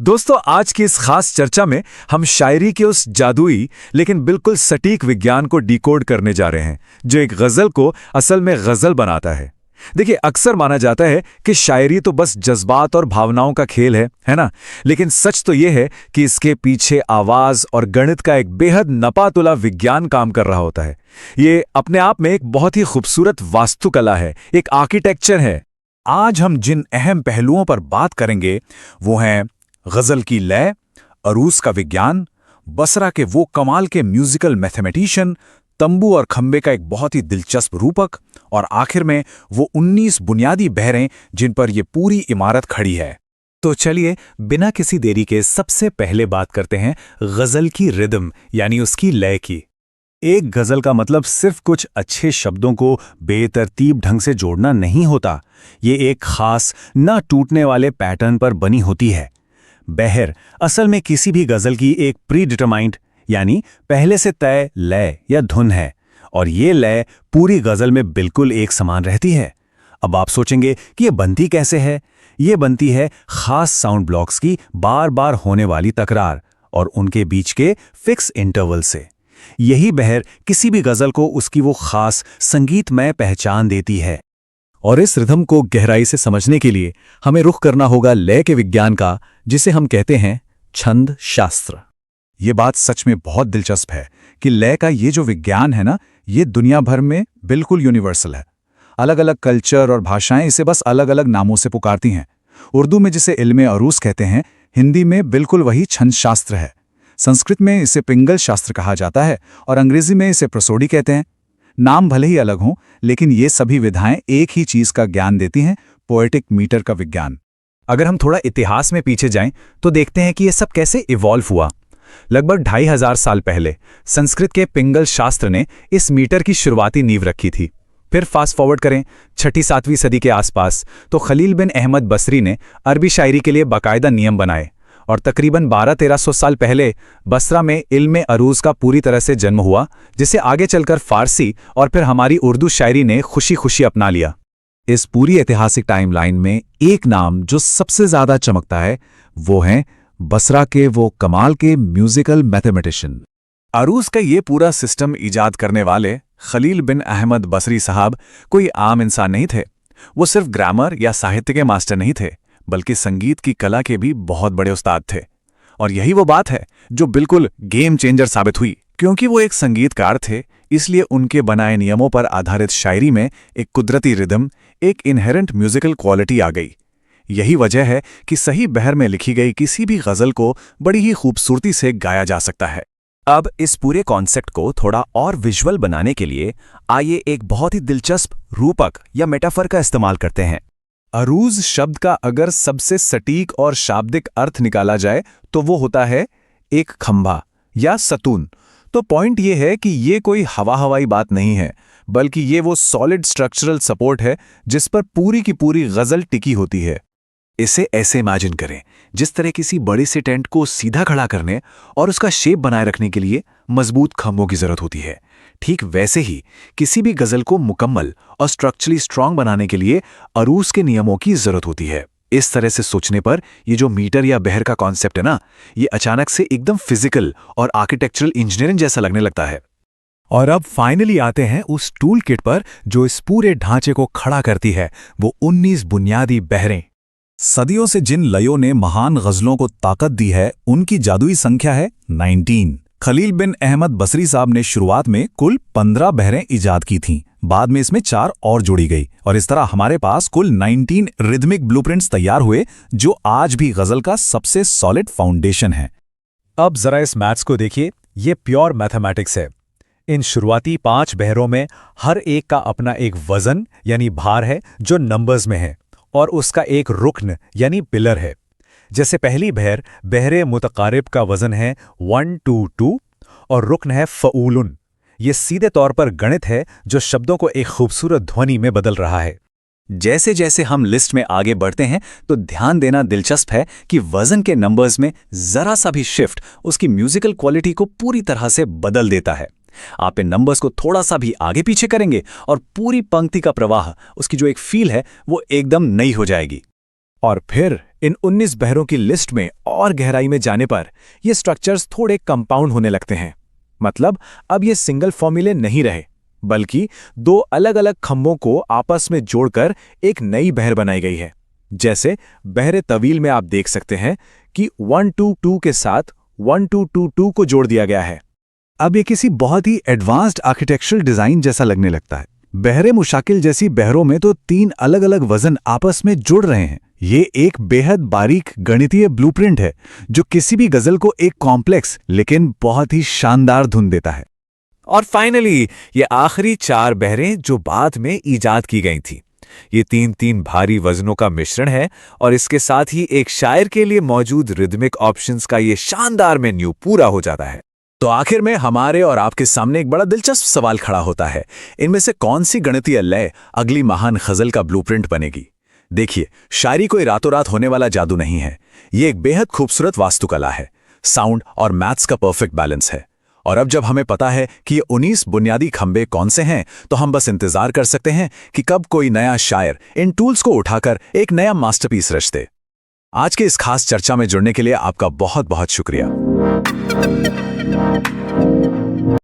दोस्तों, आज की इस खास चर्चा में हम शायरी के उस जादुई लेकिन बिल्कुल सटीक विज्ञान को डिकोड करने जा रहे हैं जो एक गजल को असल में गजल बनाता है। देखिए, अक्सर माना जाता है कि शायरी तो बस जज्बात और भावनाओं का खेल है ना? लेकिन सच तो यह है कि इसके पीछे आवाज और गणित का एक बेहद नपातुला विज्ञान काम कर रहा होता है। ये अपने आप में एक बहुत ही खूबसूरत वास्तुकला है, एक आर्किटेक्चर है। आज हम जिन अहम पहलुओं पर बात करेंगे वो हैं गजल की लय, अरूज का विज्ञान, बसरा के वो कमाल के म्यूजिकल मैथमेटिशियन, तंबू और खंबे का एक बहुत ही दिलचस्प रूपक, और आखिर में वो 19 बुनियादी बहरें जिन पर ये पूरी इमारत खड़ी है। तो चलिए बिना किसी देरी के सबसे पहले बात करते हैं गजल की रिदम यानी उसकी लय की। एक गजल का मतलब सिर्फ कुछ अच्छे शब्दों को बेतरतीब ढंग से जोड़ना नहीं होता। ये एक खास न टूटने वाले पैटर्न पर बनी होती है। बहर असल में किसी भी गजल की एक प्री डिटरमाइंड यानी पहले से तय लय या धुन है, और ये लय पूरी गजल में बिल्कुल एक समान रहती है। अब आप सोचेंगे कि ये बनती कैसे है? ये बनती है खास साउंड ब्लॉक्स की बार बार होने वाली तकरार और उनके बीच के फिक्स इंटरवल से। यही बहर किसी भी गजल को उसकी वो खास संगीतमय पहचान देती है। और इस रिदम को गहराई से समझने के लिए हमें रुख करना होगा लय के विज्ञान का, जिसे हम कहते हैं छंद शास्त्र। ये बात सच में बहुत दिलचस्प है कि लय का ये जो विज्ञान है ना, ये दुनिया भर में बिल्कुल यूनिवर्सल है। अलग अलग कल्चर और भाषाएं इसे बस अलग अलग नामों से पुकारती हैं। उर्दू में जिसे इल्मे अरूज कहते हैं, हिंदी में बिल्कुल वही छंद शास्त्र है। संस्कृत में इसे पिंगल शास्त्र कहा जाता है और अंग्रेजी में इसे प्रसोडी कहते हैं। नाम भले ही अलग हों, लेकिन ये सभी विधाएं एक ही चीज का ज्ञान देती हैं, पोएटिक मीटर का विज्ञान। अगर हम थोड़ा इतिहास में पीछे जाएं तो देखते हैं कि ये सब कैसे इवॉल्व हुआ। लगभग 2500 साल पहले संस्कृत के पिंगल शास्त्र ने इस मीटर की शुरुआती नींव रखी थी। फिर फास्ट फॉरवर्ड करें 6ठी-7वीं सदी के आसपास तो खलील बिन अहमद बसरी ने अरबी शायरी के लिए बाकायदा नियम बनाए, और तकरीबन 1200-1300 साल पहले बसरा में इल्मे अरूज का पूरी तरह से जन्म हुआ, जिसे आगे चलकर फारसी और फिर हमारी उर्दू शायरी ने खुशी खुशी अपना लिया। इस पूरी ऐतिहासिक टाइमलाइन में एक नाम जो सबसे ज्यादा चमकता है वो है बसरा के वो कमाल के म्यूजिकल मैथमेटिशियन। अरूज का ये पूरा सिस्टम इजाद करने वाले खलील बिन अहमद बसरी साहब कोई आम इंसान नहीं थे। वो सिर्फ ग्रामर या साहित्य के मास्टर नहीं थे, बल्कि संगीत की कला के भी बहुत बड़े उस्ताद थे। और यही वो बात है जो बिल्कुल गेम चेंजर साबित हुई। क्योंकि वो एक संगीतकार थे, इसलिए उनके बनाए नियमों पर आधारित शायरी में एक कुदरती रिदम, एक इनहेरेंट म्यूजिकल क्वालिटी आ गई। यही वजह है कि सही बहर में लिखी गई किसी भी गजल को बड़ी ही खूबसूरती से गाया जा सकता है। अब इस पूरे कॉन्सेप्ट को थोड़ा और विजुअल बनाने के लिए आइए एक बहुत ही दिलचस्प रूपक या मेटाफर का इस्तेमाल करते हैं। अरूज शब्द का अगर सबसे सटीक और शाब्दिक अर्थ निकाला जाए तो वो होता है एक खंभा या सतून। तो पॉइंट ये है कि ये कोई हवाई बात नहीं है, बल्कि ये वो सॉलिड स्ट्रक्चरल सपोर्ट है जिस पर पूरी की पूरी गजल टिकी होती है। इसे ऐसे इमेजिन करें, जिस तरह किसी बड़े से टेंट को सीधा खड़ा करने और उसका शेप बनाए रखने के लिए मजबूत खंभों की जरूरत होती है, ठीक वैसे ही किसी भी गजल को मुकम्मल और स्ट्रक्चरली स्ट्रांग बनाने के लिए अरूज के नियमों की जरूरत होती है। इस तरह से सोचने पर ये जो मीटर या बहर का कॉन्सेप्ट है ना, ये अचानक से एकदम फिजिकल और आर्किटेक्चरल इंजीनियरिंग जैसा लगने लगता है। और अब फाइनली आते हैं उस टूल किट पर जो इस पूरे ढांचे को खड़ा करती है, वो 19 बुनियादी बहरें। सदियों से जिन लयों ने महान गजलों को ताकत दी है, उनकी जादुई संख्या है 19। खलील बिन अहमद बसरी साहब ने शुरुआत में कुल 15 बहरें इजाद की थीं। बाद में इसमें 4 और जोड़ी गई, और इस तरह हमारे पास कुल 19 रिदमिक ब्लूप्रिंट्स तैयार हुए, जो आज भी गजल का सबसे सॉलिड फाउंडेशन है। अब जरा इस मैथ्स को देखिए, ये प्योर मैथमेटिक्स है। इन शुरुआती 5 बहरों में हर एक का अपना एक वजन यानी भार है जो नंबर्स में है, और उसका एक रुकन यानी पिलर है। जैसे पहली बहर बहरे मुतकारिब का वजन है 122 और रुकन है फ़ऊलुन। ये सीधे तौर पर गणित है जो शब्दों को एक खूबसूरत ध्वनि में बदल रहा है। जैसे जैसे हम लिस्ट में आगे बढ़ते हैं तो ध्यान देना दिलचस्प है कि वजन के नंबर्स में जरा सा भी शिफ्ट उसकी म्यूजिकल क्वालिटी को पूरी तरह से बदल देता है। आप इन नंबर्स को थोड़ा सा भी आगे पीछे करेंगे और पूरी पंक्ति का प्रवाह, उसकी जो एक फील है, वो एकदम नई हो जाएगी। और फिर इन 19 बहरों की लिस्ट में और गहराई में जाने पर ये स्ट्रक्चर्स थोड़े कंपाउंड होने लगते हैं। मतलब अब ये सिंगल फॉर्मूले नहीं रहे, बल्कि दो अलग अलग खंभों को आपस में जोड़कर एक नई बहर बनाई गई है। जैसे बहरे तवील में आप देख सकते हैं कि 1-2-2 के साथ 1-2-2-2 को जोड़ दिया गया है। अब ये किसी बहुत ही एडवांस्ड आर्किटेक्चरल डिजाइन जैसा लगने लगता है। बहरे मुशाकिल जैसी बहरों में तो 3 अलग अलग वजन आपस में जुड़ रहे हैं। ये एक बेहद बारीक गणितीय ब्लूप्रिंट है जो किसी भी गजल को एक कॉम्प्लेक्स लेकिन बहुत ही शानदार धुन देता है। और फाइनली ये आखिरी 4 बहरें जो बाद में ईजाद की गई थी। ये 3-3 भारी वजनों का मिश्रण है और इसके साथ ही एक शायर के लिए मौजूद रिदमिक ऑप्शंस का ये शानदार मेन्यू पूरा हो जाता है। तो आखिर में हमारे और आपके सामने एक बड़ा दिलचस्प सवाल खड़ा होता है, इनमें से कौन सी गणितीय लय अगली महान गजल का ब्लूप्रिंट बनेगी? देखिए, शायरी कोई रातों रात होने वाला जादू नहीं है। ये एक बेहद खूबसूरत वास्तुकला है। साउंड और मैथ्स का परफेक्ट बैलेंस है। और अब जब हमें पता है कि ये 19 बुनियादी खंबे कौन से हैं, तो हम बस इंतजार कर सकते हैं कि कब कोई नया शायर इन टूल्स को उठाकर एक नया मास्टरपीस रच दे। आज के इस खास चर्चा में जुड़ने के लिए आपका बहुत बहुत शुक्रिया।